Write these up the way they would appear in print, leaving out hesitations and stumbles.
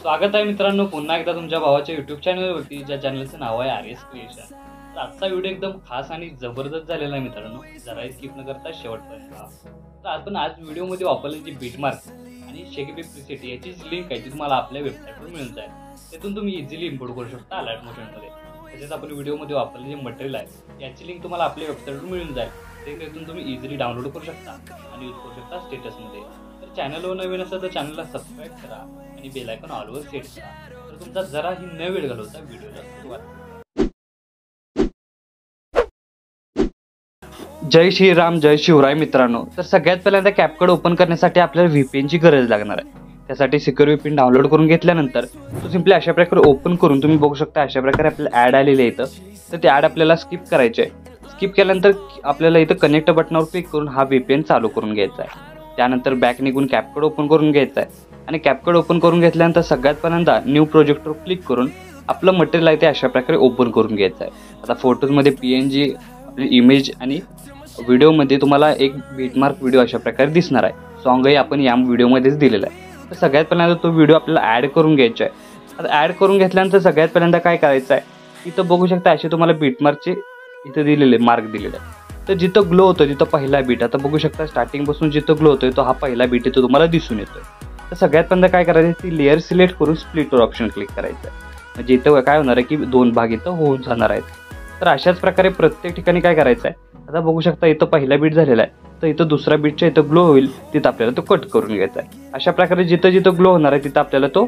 स्वागत आहे मित्रांनो पुन्हा एकदा तुमच्या भावाच्या यूट्यूब चॅनलवरती, ज्या चॅनलचं नाव आहे RS क्रिएशन। तर आजचा व्हिडिओ एकदम खास आणि जबरदस्त झालेला आहे मित्रांनो, जरा स्किप न करता शेवटपर्यंत पहा। तर आपण आज व्हिडिओमध्ये वापरलेली बीटमार्क आणि शेकबी प्रीसेट याची लिंक आहे ती तुम्हाला आपल्या वेबसाईटवर मिळून जाईल। त्यातून तुम्ही इझिली इम्पोर्ट करू शकता अलर्ट मोशनमध्ये। तसेच आपण व्हिडिओमध्ये वापरलेले जे मटेरियल आहे याची लिंक तुम्हाला आपल्या वेबसाईटवर मिळून जाईल। त्यातून तुम्ही इझिली डाउनलोड करू शकता आणि यूज करू शकता स्टेटसमध्ये। तर चॅनलवर नवीन असेल तर चॅनलला सबस्क्राईब करा आणि बेल आयकॉन ऑलवर सेट करा, तर तुमचा जराही न वेळ घालवता व्हिडिओला सुरुवात करा। जय श्रीराम, जय शिवराय मित्रांनो। तर सगळ्यात पहिल्यांदा कॅपकट ओपन करण्यासाठी आपल्याला VPN ची गरज लागणार आहे। त्यासाठी सिक्युअर VPN डाउनलोड करून घेतल्यानंतर तो सिंपली अशा प्रकारे ओपन करून तुम्ही बघू शकता अशा प्रकारे आपल्याला ॲड आलेली आहे। तर ते ॲड आपल्याला स्किप करायचे आहे। स्किप केल्यानंतर आपल्याला इथं कनेक्ट बटनावर क्लिक करून हा VPN चालू करून घ्यायचा आहे। त्यानंतर बॅक निघून कॅपकट ओपन करून घ्यायचा आहे आणि कॅपकट ओपन करून घेतल्यानंतर सगळ्यात पहिल्यांदा न्यू प्रोजेक्टवर क्लिक करून आपलं मटेरियल आहे ते अशा प्रकारे ओपन करून घ्यायचं आहे। आता फोटोजमध्ये PNG आपली इमेज आणि व्हिडिओमध्ये तुम्हाला एक बीटमार्क व्हिडिओ अशा प्रकारे दिसणार आहे। सॉन्गही आपण या व्हिडिओमध्येच दिलेला आहे। तर सगळ्यात पहिल्यांदा तो व्हिडिओ आपल्याला ॲड करून घ्यायचा आहे। आता ॲड करून घेतल्यानंतर सगळ्यात पहिल्यांदा काय करायचं आहे, इथं बघू शकता असे तुम्हाला बीटमार्कचे इथं दिलेले मार्क दिलेले आहे। तर जिथं ग्लो होतं तिथं पहिला बीट, आता बघू शकता स्टार्टिंगपासून जिथं ग्लो होतोय तो हा पहिला बीट इथं तुम्हाला दिसून येतोय। तर सगळ्यात पहिल्यांदा काय करायचं, ती लेअर सिलेक्ट करून स्प्लिटवर ऑप्शन क्लिक करायचं आहे। म्हणजे इथं काय होणार आहे की दोन भाग इथं होऊन जाणार आहेत। तर अशाच प्रकारे प्रत्येक ठिकाणी काय करायचं आहे, आता बघू शकता इथं पहिला बीट झालेला आहे, तर इथं दुसरा बीटच्या इथं ग्लो होईल तिथं आपल्याला तो कट करून घ्यायचा आहे। अशा प्रकारे जिथं जिथं ग्लो होणार आहे तिथं आपल्याला तो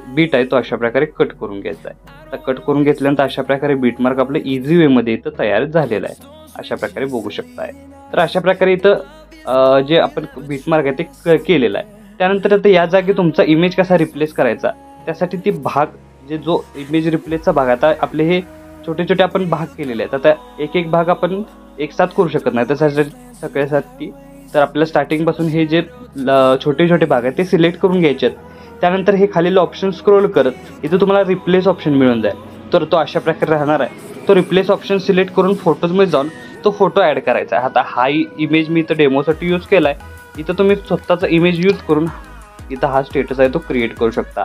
बीट आहे तो अशा प्रकारे कट करून घ्यायचा आहे। आता कट करून घेतल्यानंतर अशा प्रकारे बीटमार्क आपलं इझी वेमध्ये इथं तयार झालेला आहे, अशा प्रकारे बघू शकताय। तर अशा प्रकारे इथं जे आपण बीटमार्क आहे ते केलेलं आहे। त्यानंतर आता या जागी तुमचा इमेज कसा रिप्लेस करायचा, त्यासाठी ती भाग जो इमेज रिप्लेसचा भाग, आता आपले हे छोटे छोटे आपण भाग केलेले आहेत। आता एक एक भाग आपण एक साथ करू शकत नाही, त्यासाठी सगळ्यासाठी तर आपल्याला स्टार्टिंगपासून हे जे छोटे छोटे भाग आहेत ते सिलेक्ट करून घ्यायचे आहेत। त्यानंतर हे खालील ऑप्शन स्क्रोल करत इथं तुम्हाला रिप्लेस ऑप्शन मिळून जाईल, तर तो अशा प्रकारे राहणार आहे। तो रिप्लेस ऑप्शन सिलेक्ट करून फोटोजमध्ये जाऊन तो फोटो ॲड करायचा आहे। आता हा इमेज मी इथं डेमोसाठी यूज केला आहे, इथं तुम्ही स्वतःचा इमेज यूज करून इथं हा स्टेटस आहे तो क्रिएट करू शकता।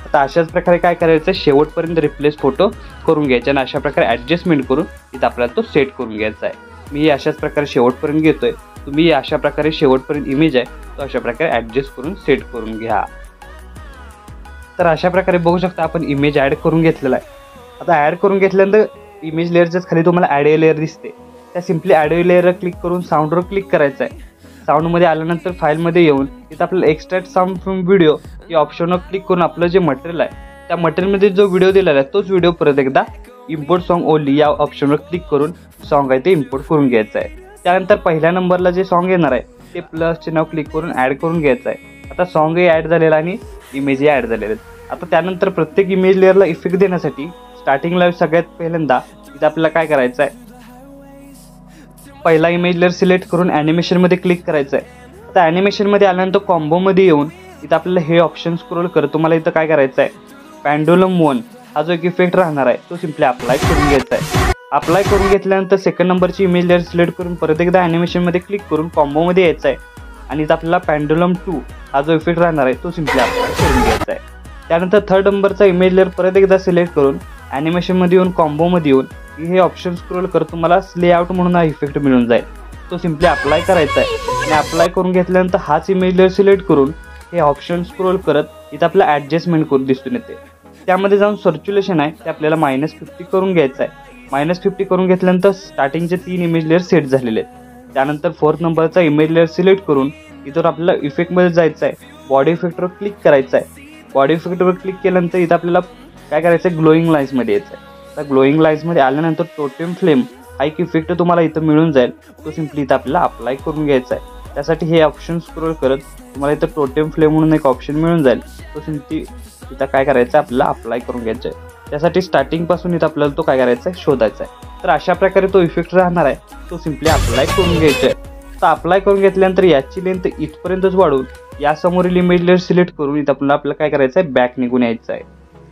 आता अशाच प्रकारे काय करायचं, शेवटपर्यंत रिप्लेस फोटो करून घ्यायचा आणि अशा प्रकारे ॲडजस्टमेंट करून इथं आपल्याला तो सेट करून घ्यायचा आहे। मी अशाच प्रकारे शेवटपर्यंत घेतोय, तुम्ही अशा प्रकारे शेवटपर्यंत इमेज आहे तो अशा प्रकारे ॲडजस्ट करून सेट करून घ्या। तर अशा प्रकारे बघू शकता आपण इमेज ॲड करून घेतलेला आहे। आता ॲड करून घेतल्यानंतर इमेज लेअरच्याच खाली तुम्हाला ॲड ए लेअर दिसते, त्या सिम्पली ॲड ए लेअरवर क्लिक करून साऊंडवर क्लिक करायचं आहे। साऊंडमध्ये आल्यानंतर फाईलमध्ये येऊन इथं आपल्याला एक्सट्रॅक्ट साऊंड फ्रॉम व्हिडिओ या ऑप्शनवर क्लिक करून आपलं जे मटेरियल आहे त्या मटेरियलमध्ये जो व्हिडिओ दिलेला आहे तोच व्हिडिओ परत एकदा इम्पोर्ट सॉन्ग ओनली या ऑप्शनवर क्लिक करून सॉन्ग आहे ते इम्पोर्ट करून घ्यायचं आहे। त्यानंतर पहिल्या नंबरला जे सॉन्ग येणार आहे ते प्लसचे नाव क्लिक करून ॲड करून घ्यायचं आहे। आता सॉन्गही ॲड झालेला आणि इमेजही ॲड झालेले आहेत। आता त्यानंतर प्रत्येक इमेज लेअरला इफेक्ट देण्यासाठी स्टार्टिंगला सगळ्यात पहिल्यांदा इथं आपल्याला काय करायचं आहे, पहिला इमेज लेअर सिलेक्ट करून ॲनिमेशनमध्ये क्लिक करायचं आहे। आता ॲनिमेशनमध्ये आल्यानंतर कॉम्बोमध्ये येऊन इथं आपल्याला हे ऑप्शन स्क्रोल करत तुम्हाला इथं काय करायचं आहे, पेंडुलम 1 हा जो एक इफेक्ट राहणार आहे तो सिम्पली अप्लाय करून घ्यायचा आहे। अप्लाय करून घेतल्यानंतर सेकंड नंबरची इमेज लेअर सिलेक्ट करून परत एकदा ॲनिमेशनमध्ये क्लिक करून कॉम्बोमध्ये यायचं आहे आणि इथं आपल्याला पेंडुलम 2 हा जो इफेक्ट राहणार आहे तो सिम्पली अप्लाय करून घ्यायचा आहे। त्यानंतर थर्ड नंबरचा इमेज लेअर परत एकदा सिलेक्ट करून ॲनिमेशनमध्ये येऊन कॉम्बोमध्ये येऊन हे ऑप्शन स्क्रोल करत तुम्हाला लेआउट म्हणून हा इफेक्ट मिळून जाईल, तो सिम्पली अप्लाय करायचा आहे। आणि अप्लाय करून घेतल्यानंतर हाच इमेज लेअर सिलेक्ट करून हे ऑप्शन स्क्रोल करत इथं आपलं ॲडजस्टमेंट करून दिसून येते। त्यामध्ये जाऊन सर्क्युलेशन आहे ते आपल्याला -50 करून घ्यायचं आहे। -50 करून घेतल्यानंतर स्टार्टिंगचे 3 इमेज लेअर सेट झालेले आहेत। त्यानंतर फोर्थ नंबरचा इमेज लेअर सिलेक्ट करून इथं आपल्याला इफेक्टमध्ये जायचं आहे, बॉडी इफेक्टवर क्लिक करायचं आहे। बॉडी इफेक्टवर क्लिक केल्यानंतर इथं आपल्याला काय करायचं आहे, ग्लोईंग लाईन्समध्ये यायचं आहे। आता ग्लोईंग लाईन्समध्ये आल्यानंतर टोटेम फ्लेम हा एक इफेक्ट तुम्हाला इथं मिळून जाईल, तो सिम्पली इथं आपल्याला अप्लाय करून घ्यायचा आहे। त्यासाठी हे ऑप्शन स्क्रोल करत तुम्हाला इथं टोटेम फ्लेम म्हणून एक ऑप्शन मिळून जाईल, तो सिम्पली इथं काय करायचं आहे, आपल्याला अप्लाय करून घ्यायचं आहे। त्यासाठी स्टार्टिंगपासून इथं आपल्याला तो काय करायचा आहे, शोधायचा आहे। तर अशा प्रकारे तो इफेक्ट राहणार आहे तो सिम्पली अप्लाय करून घ्यायचा आहे। तर अप्लाय करून घेतल्यानंतर याची लेंथ इथपर्यंतच वाढवून यासमोरील इमेज लेअर सिलेक्ट करून इथं आपल्याला काय करायचं आहे, बॅक निघून यायचं आहे।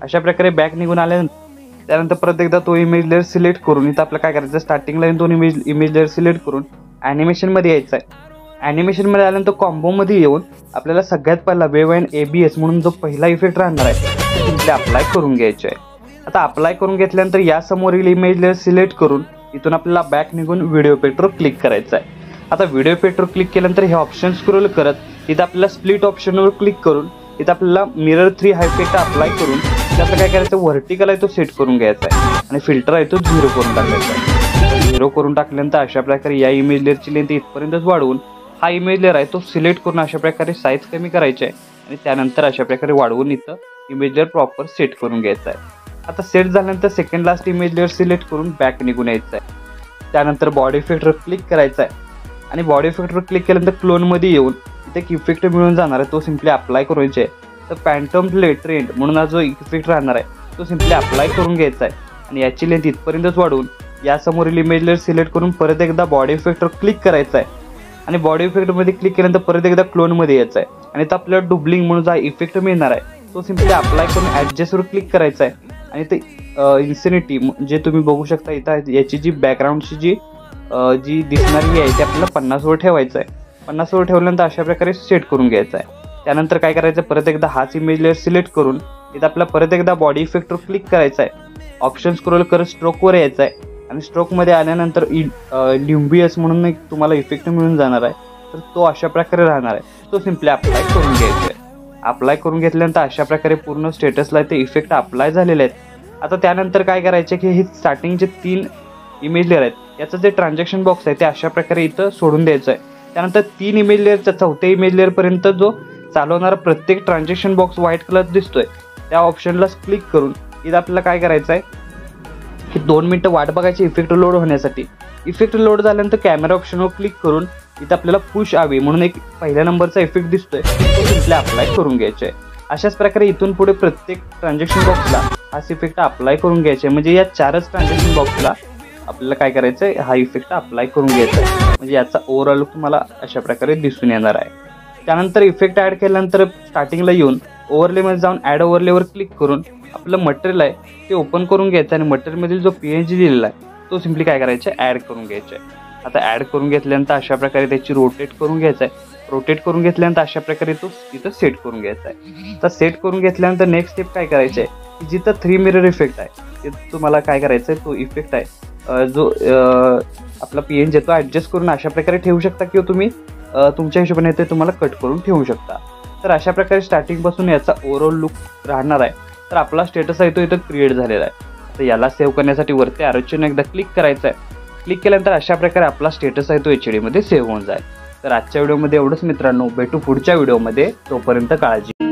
अशा प्रकारे बॅक निघून आल्यानंतर त्यानंतर परत एकदा तो इमेज लेअर सिलेक्ट करून इथं आपल्याला काय करायचं, स्टार्टिंगला दोन इमेज लेअर सिलेक्ट करून ॲनिमेशनमध्ये यायचं आहे। ॲनिमेशनमध्ये आल्यानंतर कॉम्बोमध्ये येऊन आपल्याला सगळ्यात पहिला वेव्ह अँड ABS म्हणून जो पहिला इफेक्ट राहणार आहे तो सिम्पली अप्लाय करून घ्यायचे आहे. आता अप्लाय करून घेतल्यानंतर या समोरील इमेज लेअर सिलेक्ट करून इथून आपल्याला बॅक निघून व्हिडिओ इफेक्टवर क्लिक करायचं आहे. आता व्हिडिओ इफेक्टवर क्लिक केल्यानंतर हे ऑप्शन स्क्रोल करत इथं आपल्याला स्प्लिट ऑप्शनवर क्लिक करून इथं आपल्याला मिरर 3 हा इफेक्ट अप्लाय करून त्याचं काय करायचं, व्हर्टिकल आहे तो सेट करून घ्यायचा आहे आणि फिल्टर आहे तो 0 करून टाकायचा आहे. 0 करून टाकल्यानंतर अशा प्रकारे या इमेज लेअरची लेंथ इथपर्यंतच वाढवून हा इमेज लेअर आहे तो सिलेक्ट करून अशा प्रकारे साईज कमी करायची आहे आणि त्यानंतर अशा प्रकारे वाढवून इथं इमेज लेअर प्रॉपर सेट करून घ्यायचा आहे. आता सेट झाल्यानंतर second last image layer select करून बॅक निघून यायचं आहे. त्यानंतर बॉडी इफेक्टवर क्लिक करायचा आहे आणि बॉडी इफेक्टवर क्लिक केल्यानंतर क्लोनमध्ये येऊन इथे एक इफेक्ट मिळून जाणार आहे तो सिम्पली अप्लाय करायचा आहे. तर फॅन्टम ट्रेंड म्हणून हा जो इफेक्ट राहणार आहे तो सिम्पली अप्लाय करून घ्यायचा आहे आणि याची लेंथ इथपर्यंतच वाढवून या समोरील इमेज लेअर सिलेक्ट करून परत एकदा बॉडी इफेक्टवर क्लिक करायचा आहे आणि बॉडी इफेक्टमध्ये क्लिक केल्यानंतर परत एकदा क्लोनमध्ये यायचं आहे आणि तर आपल्याला डुबलिंग म्हणून जो इफेक्ट मिळणार आहे तो सिम्पली अप्लाय करून ॲडजस्टवर क्लिक करायचा आहे आणि ते इन्सिनिटी जे तुम्ही बघू शकता इथं याची जी बॅकग्राऊंडची जी दिसणारी आहे ती आपल्याला 50वर ठेवायचं आहे. 50वर ठेवल्यानंतर अशा प्रकारे सेट करून घ्यायचं आहे. त्यानंतर काय करायचं, परत एकदा हाच इमेज लेअर सिलेक्ट करून इथं आपल्याला परत एकदा बॉडी इफेक्टवर क्लिक करायचं आहे. ऑप्शन स्क्रोल करत स्ट्रोकवर यायचं आहे आणि स्ट्रोकमध्ये आल्यानंतर ल्युम्बियस म्हणून एक तुम्हाला इफेक्ट मिळून जाणार आहे तर तो अशा प्रकारे राहणार आहे. तो सिम्पली अप्लाय करून घ्यायचा आहे. अप्लाय करून घेतल्यानंतर अशा प्रकारे पूर्ण स्टेटसला ते इफेक्ट अप्लाय झालेले आहेत. आता त्यानंतर काय करायचे की हे स्टार्टिंगचे 3 इमेज लेअर आहेत याचं जे ट्रान्झॅक्शन बॉक्स आहे ते अशा प्रकारे इथं सोडून द्यायचं आहे. त्यानंतर 3 इमेज लेअरच्या 4थ्या इमेज लेअरपर्यंत जो चालवणारा प्रत्येक ट्रान्झॅक्शन बॉक्स व्हाईट कलर दिसतोय त्या ऑप्शनला क्लिक करून इथं आपल्याला काय करायचं आहे की 2 मिनिटं वाट बघायची इफेक्ट लोड होण्यासाठी. इफेक्ट लोड झाल्यानंतर कॅमेरा ऑप्शनवर क्लिक करून इथं आपल्याला पुश आवे म्हणून एक पहिल्या नंबरचा इफेक्ट दिसतोय तो सिम्पली अप्लाय करून घ्यायचा आहे. अशाच प्रकारे इथून पुढे प्रत्येक ट्रान्झॅक्शन बॉक्सला हाच इफेक्ट अप्लाय करून घ्यायचा आहे. म्हणजे या 4च ट्रान्झॅक्शन बॉक्सला आपल्याला काय करायचं आहे, हा इफेक्ट अप्लाय करून घ्यायचा आहे. म्हणजे याचा ओव्हरऑल लुक तुम्हाला अशा प्रकारे दिसून येणार आहे. त्यानंतर इफेक्ट ॲड केल्यानंतर स्टार्टिंगला येऊन ओव्हरलेमध्ये जाऊन ॲड ओव्हरलेवर क्लिक करून आपलं मटेरियल आहे ते ओपन करून घ्यायचं आणि मटेरियलमधील जो PNG दिलेला आहे तो सिम्पली काय करायचा आहे, ॲड करून घ्यायचा आहे. आता ॲड करून घेतल्यानंतर अशा प्रकारे त्याची रोटेट करून घ्यायचं आहे. रोटेट करून घेतल्यानंतर अशा प्रकारे तो इथं सेट करून घ्यायचा आहे. तर सेट करून घेतल्यानंतर नेक्स्ट स्टेप काय करायचं आहे की जिथं 3 मिरर इफेक्ट आहे ते तुम्हाला काय करायचं आहे, तो इफेक्ट आहे जो आपला PNG आहे तो ॲडजस्ट करून अशा प्रकारे ठेवू शकता किंवा तुम्ही तुमच्या हिशोबाने ते तुम्हाला कट करून ठेवू शकता. तर अशा प्रकारे स्टार्टिंगपासून याचा ओव्हरऑल लुक राहणार आहे. तर आपला स्टेटस आहे तो इथं क्रिएट झालेला आहे. तर याला सेव्ह करण्यासाठी वरती ॲरोचिन्ह एकदा क्लिक करायचं आहे. क्लिक केल्यानंतर अशा प्रकारे आपला स्टेटस आहे तो HD मध्ये सेव्ह होऊन जाईल. तर आजच्या व्हिडिओमध्ये एवढंच मित्रांनो, भेटू पुढच्या व्हिडिओमध्ये. तोपर्यंत काळजी.